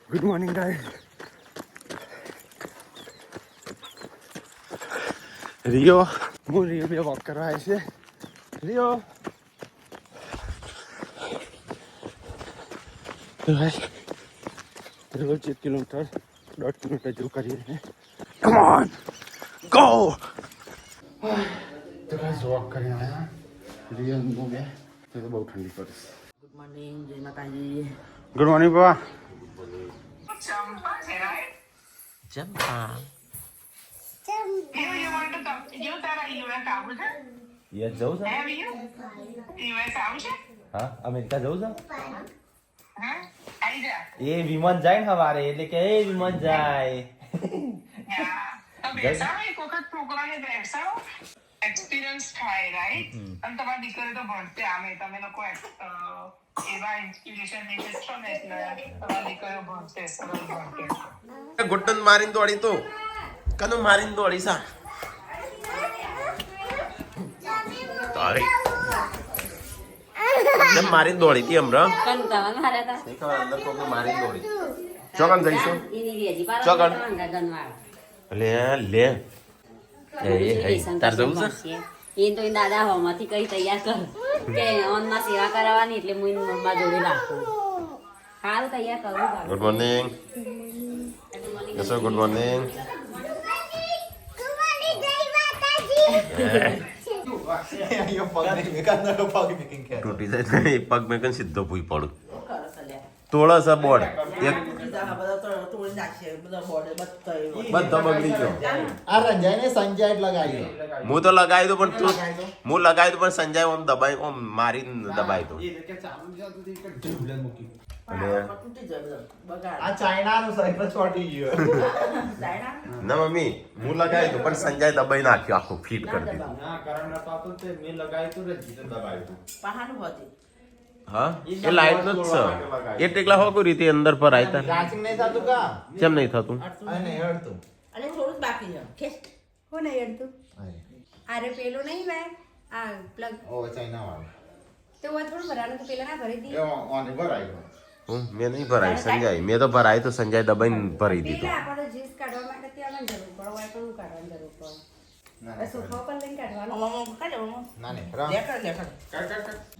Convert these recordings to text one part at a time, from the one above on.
Good morning guys. Rio હું Rio બે walk કરવા આવે છે. રિયો રોજ 1 કિલોમીટર 1.5 કિલોમીટર જેવું કરીએ છીએ. Come on go. તો ગાઈસ વોક કરીને આવ્યા. રિયો હું બે તો બહુ ઠંડી પડે. ગુડ મોર્નિંગ જય માતાજી. ગુડ મોર્નિંગ બાબા. ચંપા યસ જવું છે હા અમેરિકા જવું છે એ વિમાન જાય ને સવારે એટલે કે એ વિમાન જાય એક્સપિરિયન્સ થાય રાઈટ અને તમારી દીકરી તો ભણતે આમે તમે લોકો એવા ઇન્સ્પિરેશન નીચે છો ને એટલે તમારી દીકરીઓ ભણતે સરળ ભણતે ગુટ્ટન મારીને દોડી તો કનું મારીને દોડી સા તારી કેમ મારીને દોડી તી હમણાં કંટાળા માર્યા હતા. ખબર અંદર કોક મારીને દોડી ચોકન જઈશું ઈની રેજી પાર ચોકન. ગનવાળ લે લે એ તાર જવું છે ઈન તો ઈ દાદા હોમાંથી કઈ તૈયાર કર કે ઓનમાં સેવા કરાવવાની એટલે હું ઈન મમ્મા જોડે રાખું. હાલ તૈયાર કરું good morning yes good morning તૂટી જાય એ પગ મેં કઈ સીધો ભૂઈ પડું તોળા છે બોર્ડ એક બધો બગડી ગયો આ રંજાઈને સંજય જ લગાવ્યો. હું તો લગાવી દઉં પણ તું હું લગાવી દઉં પણ સંજય ઓમ દબાઈ ઓમ મારીને દબાઈ દઉં આ ચાઇનાનું સાઈડ ચોટી ગયો. ના મમ્મી હું લગાવી દઉં પણ સંજય દબાઈ નાખ્યો આખું ફીટ કરી દીધું હા એ લાઈટ નો જ છે એ ટેકલા હો કોઈ રીતે અંદર પર આયતા રાચિંગ નહીં થતું કા? કેમ નહીં થતું અને હેડતું. અરે થોડું જ બાકી છે ખેસ હું નહીં અડતું અરે પેલું નહીં ભાઈ આ પ્લગ ઓ ચાઇના વાળો. તો वो થોડું ભરાનું તો પેલા ના ભરી એ દી ઓને ભરાયો. મેં નહીં ભરાય સંજય મેં તો ભરાય તો સંજય દબાઈને ભરી એટલે દીધું આપણે જીસ કાઢવા માટે ત્યાં જરૂર પડે હોય તો હું કાઢવાની જરૂર પડે સોફા પર લઈને કાઢવાનું ના ને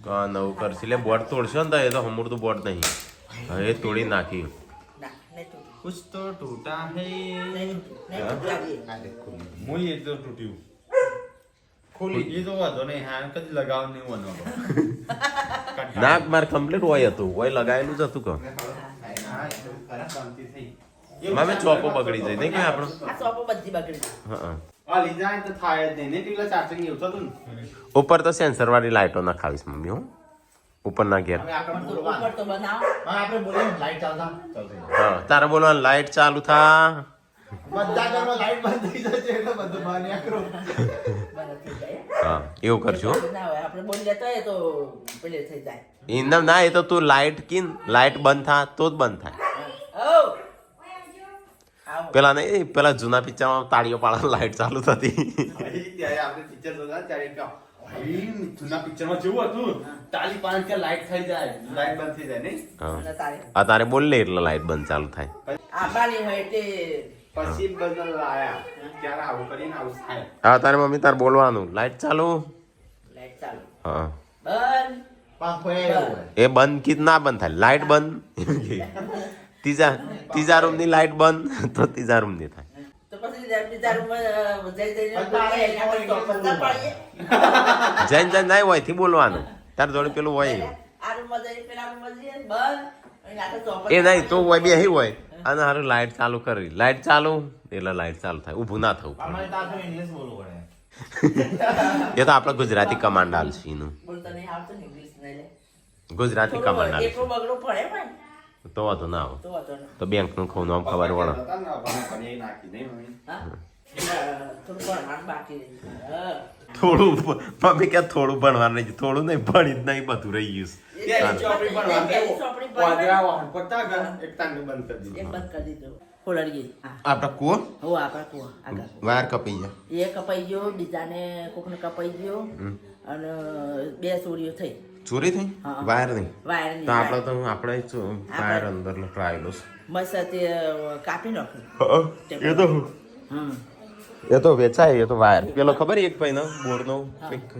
હા નવું કરશે એટલે બોર્ડ તોડશો ને તો એ તો હમુરતું બોર્ડ નહીં હવે એ તોડી નાખી કુછ તો ટૂટા હે. હું એ તો તૂટ્યું ખોલી એ તો વાંધો નહીં હા કદી લગાવ નહીં વાનો નાક માર કમ્પ્લીટ હોય હતું હોય લગાવેલું જ હતું કે મામે ચોપો બગડી જાય નહીં કઈ આપણો આ સોપો બધી બગડી હા આ લીધા તો થાય જ નહીં ને પેલા ચાર્જિંગ એવું થતું ને ઉપર તો સેન્સર વાળી લાઈટો નખાવીશ મમ્મી હું ઉપર ના ઘેર હવે આપણે ઉપર બોલવાનું. તો બનાવ હા આપણે બોલીએ લાઈટ ચાલતા ચાલશે. હા તારે બોલવાનું લાઈટ ચાલુ થા બધા ઘરમાં લાઈટ બંધ થઈ જશે એટલે બધું બહાર નીકળો. બરાબર થઈ જાય હા એવું કરજો ના હોય આપણે બોલી લેતા હોય તો પેલે થઈ જાય એમ ના એ તો તું લાઈટ કીન લાઈટ બંધ થા તો જ બંધ થાય ઓ પેલા ને પેલા જૂના પિક્ચરમાં તાળીઓ પાડવાની લાઈટ ચાલુ થતી ત્યારે આપણે પિક્ચર જોતા ત્યારે કે ભાઈ જૂના પિક્ચરમાં જેવું હતું તાલી પાન કે લાઈટ થઈ જાય લાઈટ બંધ થઈ જાય નહીં હા તારે આ તારે બોલ લે એટલે લાઈટ બંધ ચાલુ થાય આબાની હોય એટલે પછી બદલ આયા ત્યારે આવું કરીને આવું થાય હા તારે મમ્મી તારે બોલવાનું લાઈટ ચાલુ લાઈટ ચાલુ હા બંધ પાંખો એવું હોય. એ બંધ કીધ ના બંધ થાય લાઈટ બંધ ત્રીજા રૂમ ની લાઈટ બંધ તો ત્રીજા રૂમ ની થાય તો પછી બીજા રૂમમાં જઈ જઈને આપણે તો પત્તા પાડીએ જૈન જૈન ના હોય થી બોલવાનું તાર જોડે પેલું હોય આ રૂમમાં જઈને પેલા રૂમમાં જઈએ બંધ અને આ તો ચોપડ એ નહીં તો હોય બે હોય અને હારું લાઈટ ચાલુ કરવી લાઈટ ચાલુ એટલે લાઈટ ચાલુ થાય ઊભું ના થવું અમારે તો આખું ઇંગ્લિશ બોલવું પડે. એ તો આપણે ગુજરાતી કમાન્ડ આલશે એનું બોલતા નહીં આવતું ને ઇંગ્લિશ નહીં લે ગુજરાતી કમાન્ડ આલશે એટલું બગડો પડે ભાઈ તો વાંધો ના આવે તો વાંધો નહીં તો બેંક નું ખોનું આમ ખબર વળે હતા ને આપણે નાખી નહીં મમ્મી હા થોડું ભણવાનું બાકી રહી હા થોડું મમ્મી ક્યાં થોડું ભણવાનું નહીં થોડું નહીં ભણી જ નહીં બધું રહી ગયું ત્યારે ચોપડી પણ વાંધા વાહન પડતા ગયા એક તાંડું બંધ કરી એક દીધું બંધ કરી દીધું ખોલડી હા આપડા કુવો હો આપણા કુવા આગળ વાયર કપી જાય એ કપાઈ ગયો બીજાને કોકને કપાઈ ગયો અને બે સોડીઓ થઈ ચોરી થઈ હા. વાયર નહીં વાયરની તો આપણે વાયર અંદર લટકાયેલો મસ્ત તે કાપી નાખ્યું છે એ તો હમ એ તો વેચાય એ તો વાયર પેલો ખબર એક ભાઈ નો બોરનો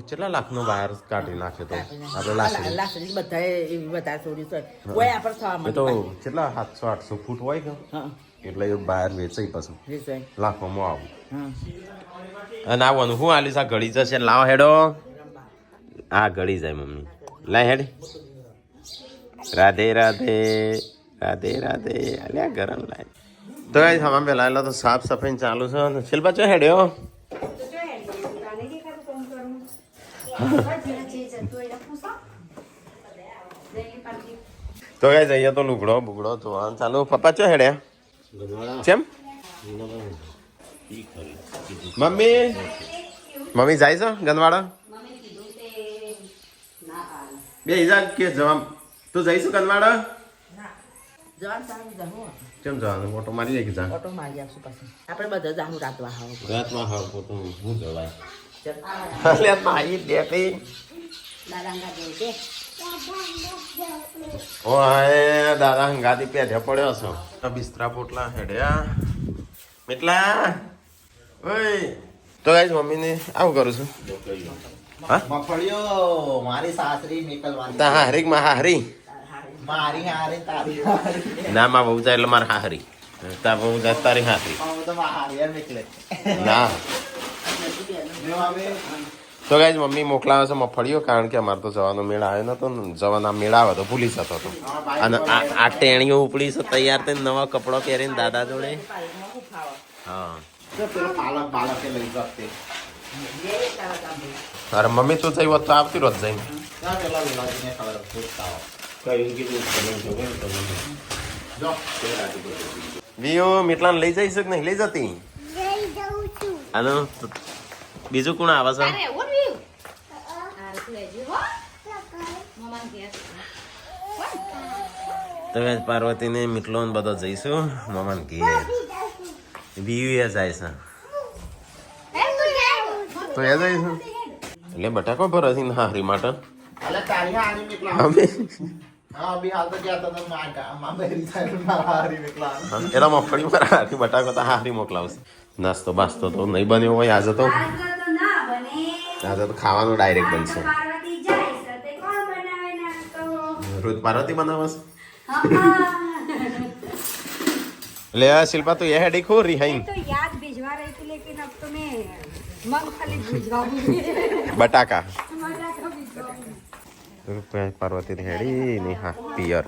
કેટલા લાખનો વાયર કાઢી નાખે તો આપણે લાકડી બધા એવી વધારે ચોરી છે કોઈ આપણે થવા એ તો માંડે કેટલા 700-800 ફૂટ હોય કે હા એટલે એ વાયર વેચાય પછી વેચાય. લાખોમાં આવું હા અને આવવાનું હું આલીશ આ ઘડી જશે લાવ હેડો આ ઘડી જાય મમ્મી લાય હેડ રાધે રાધે રાધે રાધે અલ્યા ગરમ લાય તો ગાઈસ હમણાં પેલા એટલે તો સાફ સફાઈ ચાલુ છે અને શિલ્પા ચો હેડ્યો તો ગાઈસ અહીંયા તો લુગડો બુગડો ધોવાનું ચાલુ પપ્પા ચો હેડ્યા ચેમ મમ્મી મમ્મી જાય છે ગનવાડા બે ઈજા કે જવા તું જઈશું ગનવાડા જવાન સારું જાઉં કેમ જવાનું ઓટો મારી જાય કે જા ઓટો મારી આવશું પછી આપણે બધા જાઉં રાતવા હાવ રાતમાં હા ઓટો હું જવાય ચાલ. અલ્યા મારી બેટી દાદાંગા જેવું છે ઓય દાદા હંગાતી પેઢે પડ્યો છો આ બિસ્તરા પોટલા હેડ્યા mitલા ઓય તો ગાઈસ મમ્મીને આવું કરું છું હા મફળીઓ મારી સાસરી નીકળવાની તા હારીક માં હારી મારી હારી તારી હારી ના માં બહુ જાય એટલે મારે હારી તા બહુ જાય તારી હારી હું તો હારી એમ નીકળે ના જો હવે તો ગાઈસ મમ્મી મોકલાવે છે મફળીઓ કારણ કે અમારે તો જવાનો મેળ આવ્યો નતો ને જવાના મેળ આવે તો ભૂલી જતો હતો અને આ ટેણીઓ ઉપડી છે તૈયાર થઈને નવા કપડો પહેરીને દાદા જોડે હા જો પેલો પાલક બાલકે લઈ જતે અરે મમ્મી તું જઈ હોત તો આવતી રોજ જઈને ત્યાં પેલા વિલાજીને ખબર પૂછતા જો વિયો મીટલાને લઈ જઈશ કે નહીં લઈ જતી અને બીજું કોણ આવે છે તમે પાર્વતી ને મીટલો ને બધો જઈશું મમાન ઘેર વિયુ એ જાય છે તો એ જઈશું એટલે બટાકો ભરે છે ને હારી માટે અલે તારી હારી નીકળા અમે હા બી હાલ તો ગયા તો માં બેરી સાઈડ માં હારી નીકળા એના મફળી પર હારી બટાકો તો હારી મોકલાવશે નાસ્તો બાસ્તો તો નહીં બન્યો હોય આજે તો ખાવાનું ડાયરેક્ટ બનશે રોજ પાર્વતી બનાવે છે ले शिल्पा तो यह हेडी खो रही है तो याद भिजवा रही थी लेकिन अब तो मैं मूंगफली भिजवाऊंगी बटाका पार्वती ने हेडी नहीं हाँ पियर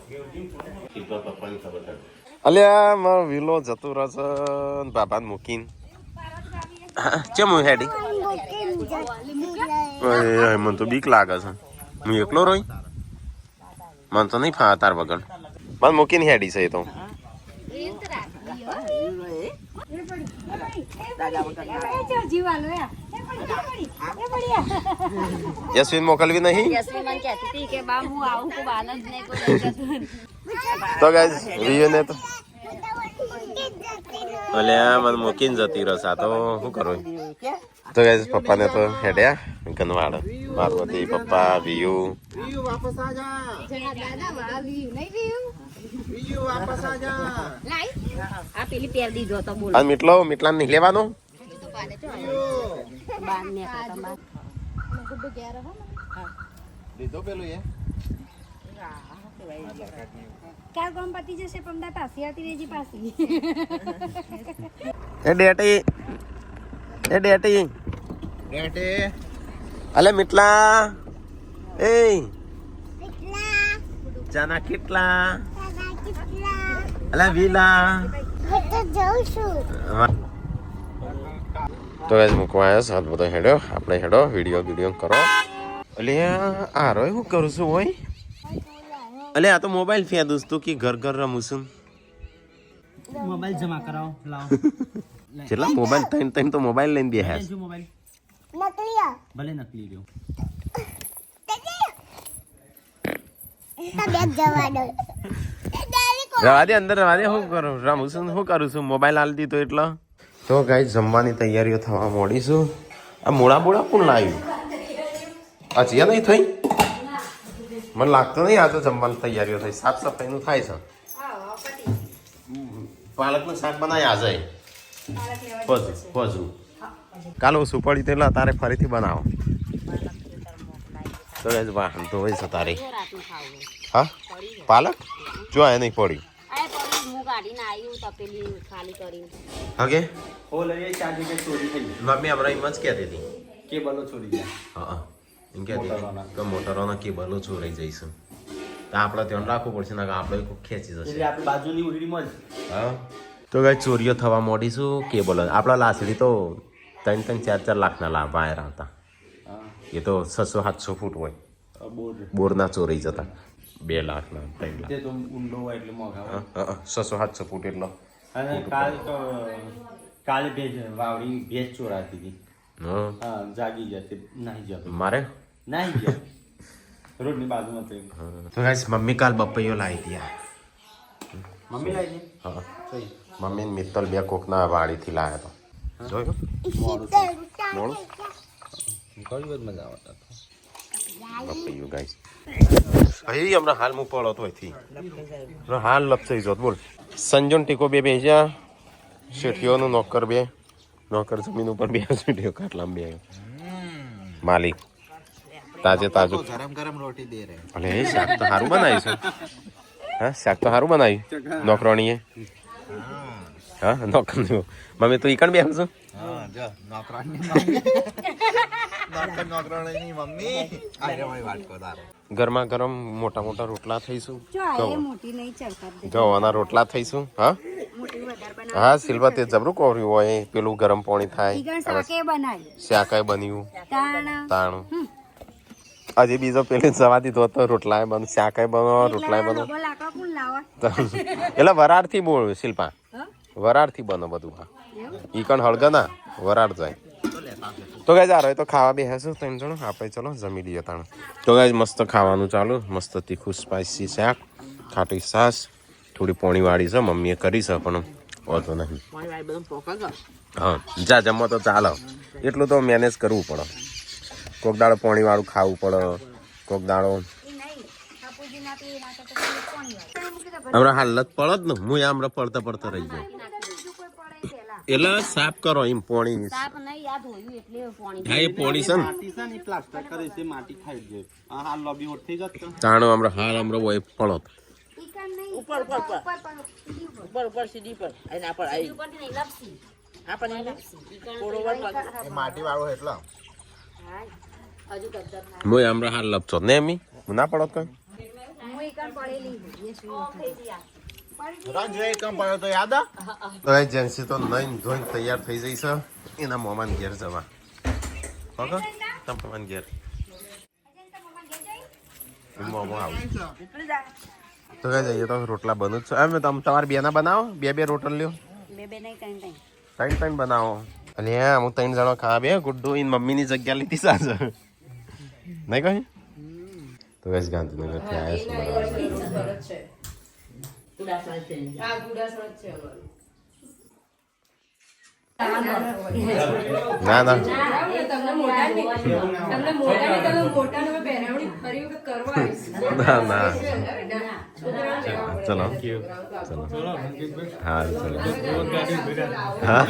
अल्या मार विलो जतु रसन बाबा मुकीन चम हेडी ओए मन तो बीक लागे छे मैं एकलो रोई मन तो नहीं फा तार बगल मन मुकीन हेडी छे तो यशविन मोकलवी नहीं यशवी मन कहती थी कि बा હું આવું ખૂબ આનંદ ને કોઈ જતું तो गाइस रियो ने तो અલ્યા મને મૂકીને જતી રસા તો શું કરું તો ગાઈસ પપ્પા ને તો હેડ્યા ગનવાડ પાર્વતી પપ્પા વિયુ વિયુ વાપસ આ જા દાદા વાહ વ્યૂ નહીં વ્યૂ વિયુ વાપસ આ જા આ પેલી પેર દીધો તો બોલ આ મીટલા નહીં લેવાનો બાર ને કાકા લીધો પેલું એ ક્યાં કોમ પતી જશે પમદા પાછી આવતી રહેજી પાછી એ ડેટી ડેટે અલે મીટલા એ જાના કેટલા અલે વિલા તો ગાઈસ મૂકવા આવ્યો સાથ બધો હેડ્યો આપણે હેડો વિડીયો કરો અલે આ રોય હું કરું છું હોય અલે આ તો મોબાઈલ ફેદુસ તું કે ઘર રમું છું મોબાઈલ જમા કરાવો લાવો કેટલા મોબાઈલ તૈન તો મોબાઈલ લઈને બેહ્યા જો મોબાઈલ ભલે નકલી રહ્યો રવા દે અંદર રવા દે શું કરું રમું છું શું કરું છું મોબાઈલ આલી દીધો એટલે તો ગાઈસ જમવાની તૈયારીઓ થવા મોડીશું આ મોડા બોડા કોણ લાવ્યું અચિયા નહીં થઈ મને લાગતું નહીં આજે જમવાની તૈયારીઓ થઈ સાફ સફાઈનું થાય છે હા પતિ પાલકનું શાક બનાવી આજે પાલક લેવા પજુ કાલે ઓછું પડી તેલા તારે ફરીથી બનાવો તો જ વાહન તો હોય છે તારે રાતનું ખાવું હા પાલક જો એ નહીં પડી આ પડી હું કાઢીને આવ્યું તપેલી ખાલી કરીને હગે હોલ એ ચાર જગ્યાએ ચોરી થઈ ગઈ મમ્મી હમણાં એમ જ કહેતી હતી કેબલો ચોરી ગયા હા એમ કહેતી હતી કે મોટરોના કેબલો ચોરાઈ જઈશું તો આપણે ધ્યાન રાખવું પડશે ને આપણે ખેંચી જશે એટલે આપણે બાજુની ઉડીમાં જ હા તો કઈ ચોરીઓ થવા મોડીશું કેબલ આપણા લાસડી તો 3-4 લાખના લાભ બહાર આવતા એ તો 600-700 ફૂટ હોય બોરના ચોરાઈ જતા 2 લાખના 3 લાખ તે તો ઊંડો હોય એટલે મોંઘા હોય 600-700 ફૂટ એટલો અને કાલે વાવડી ભેજ ચોરાતી હતી હા જાગી ગયા તે નાહી ગયા મારે નાહી ગયા રોડની બાજુમાં તો તો ગાઈસ મમ્મી કાલ બપૈયો લાવી દીયા મમ્મી લાવી હા મમ્મી ને મિત્તલ બે કોકના વાડીથી લાવ્યા તો જોયું મોડું ઘણી બધી મજા આવતા બપૈયું ગાઈસ ભાઈ હમણાં હાલ હું પડો તો અહીંથી હાલ લપસાઈ જોત બોલ સંજોન ટીકો બે બેસ્યા શેઠિયોનું નોકર જમીન ઉપર બે શેઠિયો કાટલામાં બે માલિક તાજું ગરમ રોટી દે રહે અલે શાક તો સારું બનાવ્યું છે હા શાક તો સારું બનાવ્યું નોકરાણીએ હા નોકરની મમ્મી તું ઈકણ બેસ છું હા જો નોકરાણી મમ્મી આરે મારી વાત કો તારો ગરમા ગરમ મોટા રોટલા થઈશું જો આ મોટી નહીં ચડતા દે ગવાના રોટલા થઈશું હા મોટી વધારે બનાવી હા સિલ્વા તે જબરું કોર્યું હોય પેલું ગરમ પાણી થાય ઈગણ શાકે બનાવી શાકાય બન્યું તાણ તાણું હજી બીજો પેલી જવા દીધો હતો રોટલાય બન શાકાય બનો રોટલાય બનો ડબલ આકા કોણ લાવા એટલે વરાળથી બોલ શિલ્પા વરાળથી બનો બધું હા ઈ કણ હળગા ના વરાળ જાય તો ગાય આ તો ખાવા બેસું 3 જણો આપણે ચલો જમી લઈએ તાણ તો ગાય મસ્ત ખાવાનું ચાલુ મસ્ત તીખું સ્પાઇસી શાક ખાટી છાશ થોડી પોણી વાળી છે મમ્મીએ કરી છે પણ હોતો નહીં હા જા જમો તો ચાલો એટલું તો મેનેજ કરવું પડે કોક દાડો પોણી વાળું ખાવું પડે કોક દાડો હમણાં હાલત પડે જ ને હું હમણાં પડતા રહી ગયો એટલે સાફ કરો એમ પોણી સાપ નહીં યાદ હોયું એટલે પાણી હા એ પોણી છે ને માટી છે ને પ્લાસ્ટર કરે છે માટી ખાઈ જાય આ હાલ લોબી ઓટ થઈ જત તાણો હમણાં હાલ હમણાં હોય પડત ઉપર સીધી પર અને આ પર આવી ઉપરથી નહીં લપસી આ પર માટી વાળો એટલો હજુ ગબ્બર હું હમણાં હાલ લપચો ને એમી ના પડત કઈ હું ઈકણ પડેલી એ શું રંજ રે કમ પડ્યો તો યાદ તો એ જેન્સી તો નહીં ધોઈને તૈયાર થઈ જઈ છે એના મોમાન ઘેર જવા ઓકે તમારા ઘેર મોમો આવું તો કઈ જઈએ તો રોટલા બનું જ છે એમ તમારે બેના બનાવો બે રોટલ લ્યો બે નહીં કઈ 3 બનાવો અને હું 3 જણો ખાવા બે ગુડ્ડુ ઇન મમ્મીની જગ્યા લીધી સાચે નહીં કહી તો કઈ ગાંધીનગર થી આવ્યા છે ના ના ના ના ચલો હા ચલો હા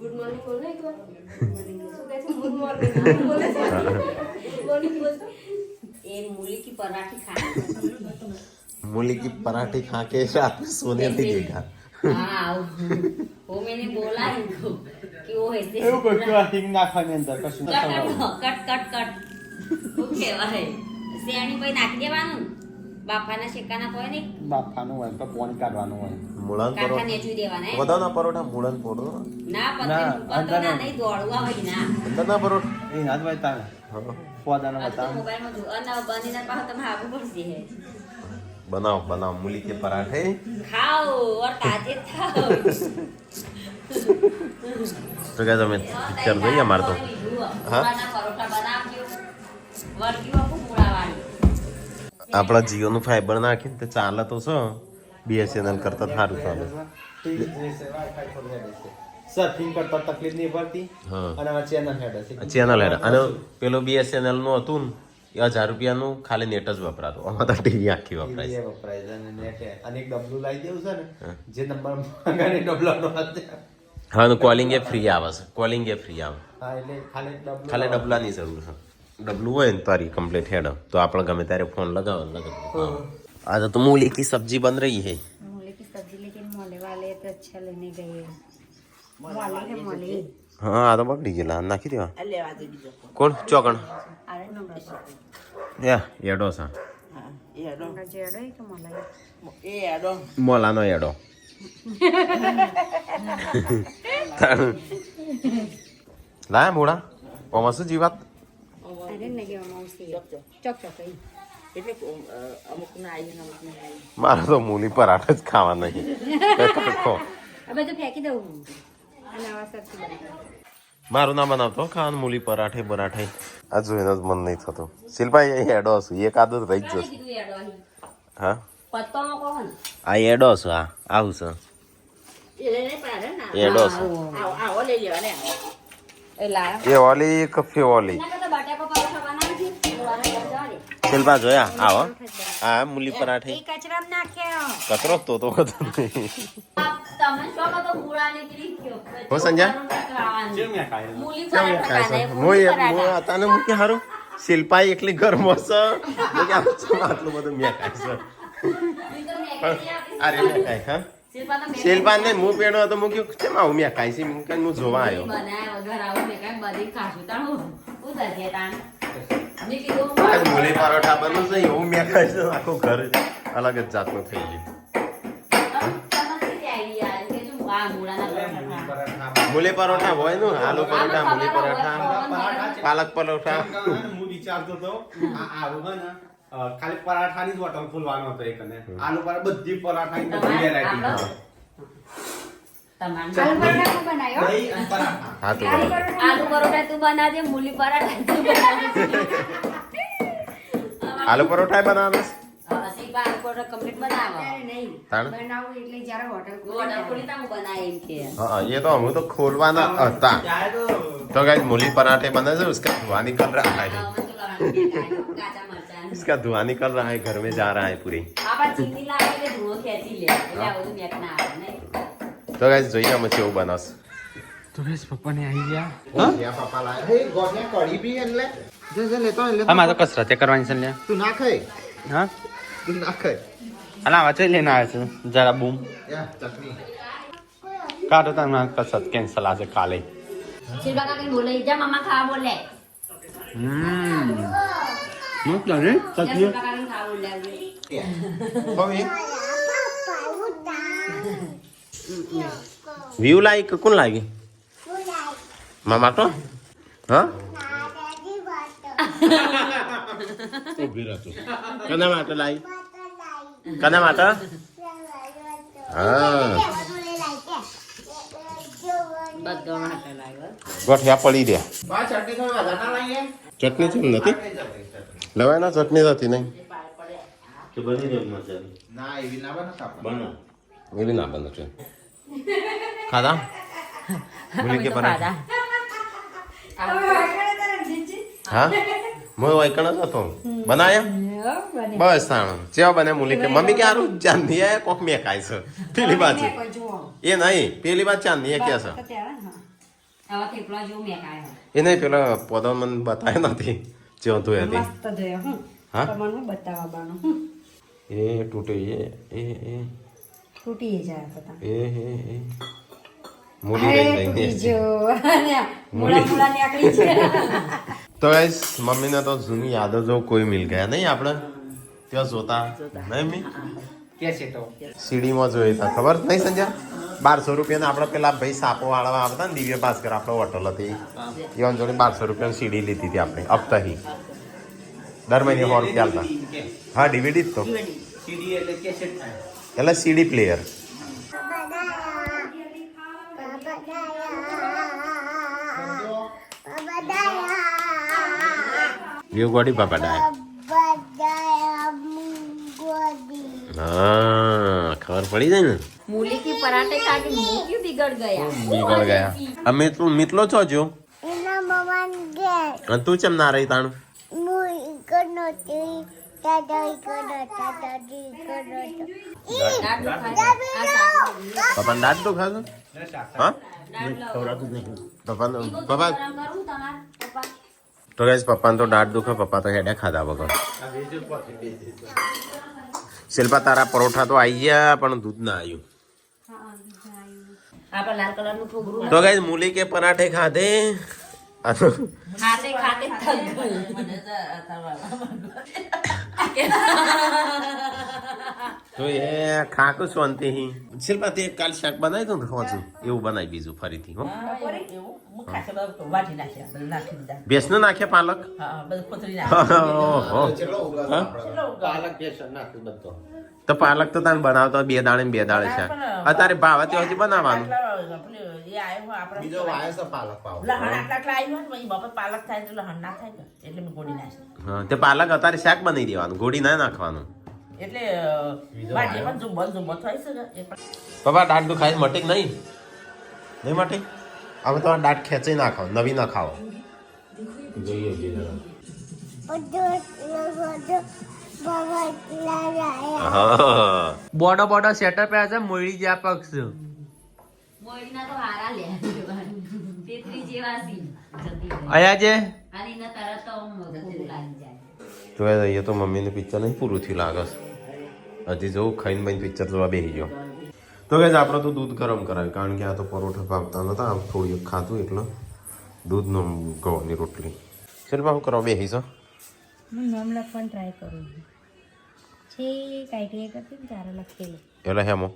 ગુડ મોર્નિંગ બોલ ને એ मूली की पराठी खानी मूली की पराठी खा के रात में सोने लगेगा हाँ वो मैंने बोला इनको कि वो ऐसे એવું કોઈ હિંગ નાખવાની અંદર કશું કટ શું કહેવાય શેરણી પછી નાખી દેવાનું બાફાના શેકાના કોઈ નહીં બાફાનું હોય તો પોણી કાઢવાનું હોય मुळन કાંઠા परोठा નેચવી દેવાના बदाना परोठा मुळन परोठा ના પતંગ ના નહીં દોડવા હોય ના बदाना परोठा એ ના જ હોય તારે પોદાનો આ તો બતાવ મોબાઈલમાં જો અને બનીને પાછું તમે આગળ પડશે હે बनाओ बनाओ मूली के पराठे ખાઓ और તાજે ખાઓ तो क्या તમે પિક્ચર જોઈએ અમાર તો હા પરોઠા બનાવજો વળગ્યું આપું મૂળાવાળી આપણા જીઓનું ફાઈબર નાખીને તો ચાલે તો છે બીએસએનએલ કરતા સારું ચાલે સર્ફિંગ કરતા તકલીફ નહીં પડતી હા અને આ ચેનલ હેડ છે ચેનલ હેડ અને પેલો બીએસએનએલ નું હતું ને એ 1000 રૂપિયાનું ખાલી નેટ જ વપરાતું. આમાં તો ટીવી આખી વપરાય છે. વપરાય છે અને નેટ અને એક ડબલું લાવી દેવું છે ને જે નંબર માંગાને ડબલાનો હાથ દે. હા તો કોલિંગ એ ફ્રી આવે છે. કોલિંગ એ ફ્રી આવે. હા એટલે ખાલી ખાલી ડબલાની જરૂર છે. ડબલું હોય ને તારી કમ્પ્લીટ હેડ તો આપણે ગમે ત્યારે ફોન લગાવો. आज तो मूली की सब्जी बन रही है. मूली की सब्जी लेकिन मोले वाले तो अच्छा लेने गए मोले है मोले हाँ आ तो पकड़ी गेला नाखी देवा આ લેવા દે બીજો कोण चौकण अरे नंबर या एडो सा હા એ આડો का जेड़ो है कि मोला એ આડો मोलानो एडो लाया मोड़ा ओमा શું જીવાત अरे नहीं मौसी चौक चौक ही એટલે અમુક ના આવી અમુક ના આવી મારે તો મૂલી પરાઠા જ ખાવા નહીં ખો अब तो फेंकी दो અને આવા સબ્જી બનાવી મારું ના બનાવતો ખાવાનું મૂલી પરાઠે બરાઠે આ જોઈને જ મન નહીં થતું. શિલ્પાઈ અહીં એડો હશું એક આદત રહી જ જશે. કીધું એડો અહીં. હા પત્તો મૂકો ને. આ એડો છે. આ આવું છે એ લઈને પાડે ને એડો છે. આવો આવો લઈ લેવા ને એ લાયા એ ઓલી કફી ઓલી ના કરતા બટાકા પરોઠા બનાવી છે વાળા ઘર જવા દે. શિલ્પા જોયા આવો આ મૂલી પરાઠે એ કચરામાં નાખ્યો કચરો તો હતો નહીં. તમે શું કહો તો ગુળાની પેલી કયો? હો સંજય? ખાવાની. કેમ યા ખાય મૂલી પરાઠા ખાધા, હું મૂલી એ પરાઠા. તને મૂકી હારું શિલ્પાઈ એકલી ઘરમાં છે તો કે આટલું બધું મેં ખાય છે. મેં તો મેગી આપી. આ રે મેં ખાય હા શિલ્પા તો મેગી શિલ્પા ને હું પેડો હતો મૂક્યું કેમ આવું મેં ખાય છે હું જોવા આવ્યો. બનાવ્યા વગર આવું મેં કાંઈ બધી ખાશું તાણ હું ઉતરજે તાણ. મેં કીધું આ મૂલી પરોઠા બનવું છે એવું મેં ખાય છે આખું ઘર અલગ જ જાતનું થઈ ગયું. તમારી કઈ idea આવે કે શું આ મૂળાના પરોઠા ખા. મૂલી પરોઠા હોય ને આલુ પરોઠા મૂલી પરોઠા પાલક પરોઠા હું વિચારતો હતો આ આવું ને ખાલી પરાઠાની જ બોટલ ખોલવાનો હતો એક ને આલુ પરાઠા બધી પરાઠાની બધી વેરાયટી તમારે આલુ પરાઠા બનાવ્યો દહીં અને પરાઠા હા તો આલુ પરોઠા તું બનાવજે, મૂલી પરાઠા તું બનાવજે. આલુ પરોઠા બનાવે શિલ્પા આલુ પરોઠા complete બનાવો. અરે નહીં તાણ બનાવું એટલે જ્યારે હોટલ ગોળ ખોલી તાંગ બનાય એમ કે. હા એ તો हम तो खोलवाना था तो गाइस मूली पराठे बना है उसका धुआं निकल रहा है અમે તો કાચા મરચાં. इसका धुआं निकल रहा है घर में जा रहा है पूरी. આપા ચીની લાગે એટલે ધુઓ ખેંચી લે એટલે આ બધું મેક ના આવે નહીં. तो गाइस જોઈએ અમે કેવું બનાવશે. તો બસ પપ્પાને આવી ગયા. ગોઠિયા પપ્પા લાયા. હે ગોઠિયા કઢી બી એટલે જે લેતો એટલે હા મારે તો કસરત કરવાની છે લ્યા. તું ના ખાય હા તું ના ખાય અલા વાંચે લઈને આવે છે જરા બૂમ યા ચટણી કાઢો તમે કસરત કેન્સલ આજે કાલે. શિલ્પા કાકી બોલે જા મમ્મા ખાવા બોલે. મસ્ત લાગે જા શિલ્પા કાકી ખાવા બોલે આવજે. હવે વ્યૂ લાઈક કોણ લાગી મામા તો હા ઉભી રહો કના માટે લાઈ કના માટે હા બધો માટે લાગ્યો. ગોઠિયા પડી દે બા ચટણી થોડી વધારે ના લાવીએ ચટણી છે નથી લવાય ના ચટણી નથી નહીં કે બની જાય મજા ના એવી ના બને સાપા બનો એવી ના બને છે ખાધા ભૂલી કે પરાઠા હા હું વાયકણ જ હતો બનાયા બસ તાણ ચેવા બને મૂલી કે મમ્મી કે હારું ચાંદી આયા કોક મેં ખાય છે પેલી બાજુ એ નહીં પેલી બાજુ ચાંદી કે છે આવા થેપલા જેવું મેં ખાયો. એ નહીં પેલા પોદો મને બતાવ્યો નથી જેવો ધોઈ હતી મસ્ત જોયો હું હા તમને બતાવવાનું એ તૂટે એ તૂટી જાય પતા એ મૂલી રહી તૂટી ગઈ જો મૂળા મૂળા નીકળી છે તો ગાઈસ મમ્મીને તો જૂની યાદો જો કોઈ મિલ ગયા નહીં આપણે ત્યાં જોતા નહીં મી કે છે તો સીડીમાં જોઈ હતા ખબર નહીં સંજય 1200 રૂપિયાના આપણે પેલા ભાઈ સાપો વાળવા આવતા ને દિવ્ય ભાસ્કર આપણે હોટલ હતી એવા જોડે 1200 રૂપિયાની સીડી લીધી હતી આપણે હપ્તાહી દર મહિને 100 રૂપિયા આલતા હા ડીવીડી જ તો સીડી એટલે કેસેટ થાય એટલે સીડી પ્લેયર વ્યૂ ગોડી પાપા ડાય હા ખબર પડી જાય ને मूली की पराठे खा के मुंह क्यों बिगड़ गया? बिगड़ गया અમે તું મિતલો છો જો અને તું ચમ ના રહી તાણ પપ્પાને દાંત તો ખાશો હા પપ્પા તો ગાઈસ પપ્પાને તો દાંત દુખે પપ્પા તો હેડે ખાધા વગર શિલ્પા તારા પરોઠા તો આવી ગયા પણ દૂધ ના આવ્યું આપણે લાલ કલરનું ઠોકરું તો ગાઈસ મૂલી કે પરાઠે ખાધે ખાતે ખાતે થક ગઈ તો એ ખાકું શાંતિ શિલ્પા તે કાલ શાક બનાવી દઉં ને હોતું એવું બનાવી બીજું ફરીથી હો હું ખાશે બધું વાટી નાખ્યા બધું નાખી દીધા બેસને નાખ્યા પાલક હા બધું કોથળી નાખી ઓહો. કેટલો ઉગાડો આપણે? પાલક બેસન નાખ્યું બધો તો પાલક તો તાને બનાવતો 2 દાડે ને 2 દાડે શાક અત્યારે ભાવે તે હજી બનાવવાનું એ આવ્યો હોય આપણે બીજો વાયો છે પાલક પાવ લહણ આટલા આવ્યું હોય ને પછી બપોર પાલક થાય તો લહણ ના થાય ને એટલે મેં ગોળી નાખી હા તે પાલક અત્યારે શાક બનાવી દેવાનું ગોળી ના નાખવાનું એટલે ભાજી પણ ઝુંબો થાય છે ને એ પણ પપ્પા દાંત દુખાય મટે કે નહીં નહીં મટે હવે તો દાંત ખેંચી ના ખાઓ નવી ના ખાઓ જોઈએ જોઈએ બોડો બોડો સેટર પે છે મોડી જ્યાં પક્ષ મોયડીના તો હારા લે તેત્રી જેવા સી જતી રહી. આયા જે અને એના તરત તો આમ ભૂખ લાગી જાય જોયા જઈએ તો મમ્મીનું પિક્ચર નહીં પૂરું થયું લાગે છે હજી જવું ખાઈને બઈને પિક્ચર જોવા બેસી ગયો તો કે આપણે તો દૂધ ગરમ કરાવ્યું કારણ કે આ તો પરોઠા ભાવતા નતા આમ થોડી ખાધું એટલે દૂધનો ગવાની રોટલી શિલ્પા શું કરવા બેસી છો હું નામ લખવાનું ટ્રાય કરું છે કાંઈ કરતી ને ત્યારે લખેલું એટલે હેમો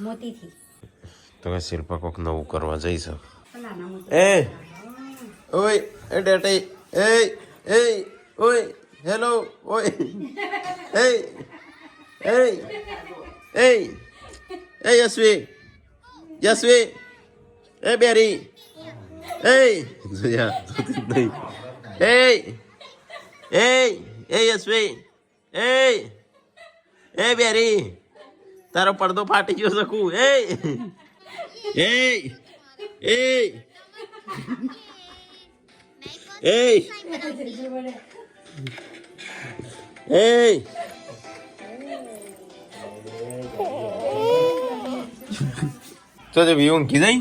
મોતીથી તો કે શિલ્પા કોઈક નવું કરવા જઈશ નાના મોતી એ ઓય એ ડેટી એ એ ઓય હેલો ઓય એ એ એ એ યશવી એ બેરી એ જોયા નહીં એ એ એ યશવી એ એ બેરી તારો પડદો ફાટી ગયો શકું એ એ એ એ એ તો જે વી ઊંઘી જાય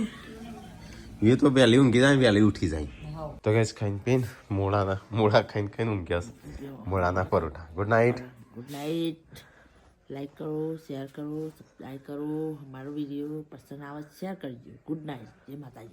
એ તો વહેલી ઊંઘી જાય વહેલી ઉઠી જાય તો ગેસ ખાઈને પીને મોડા ખાઈને ઊંઘ્યા છે મોડાના પરોઠા good night good night like કરો શેર કરો સબસ્ક્રાઈબ કરો અમારો વિડીયો પસંદ આવે શેર કરજો ગુડ નાઇટ જય માતાજી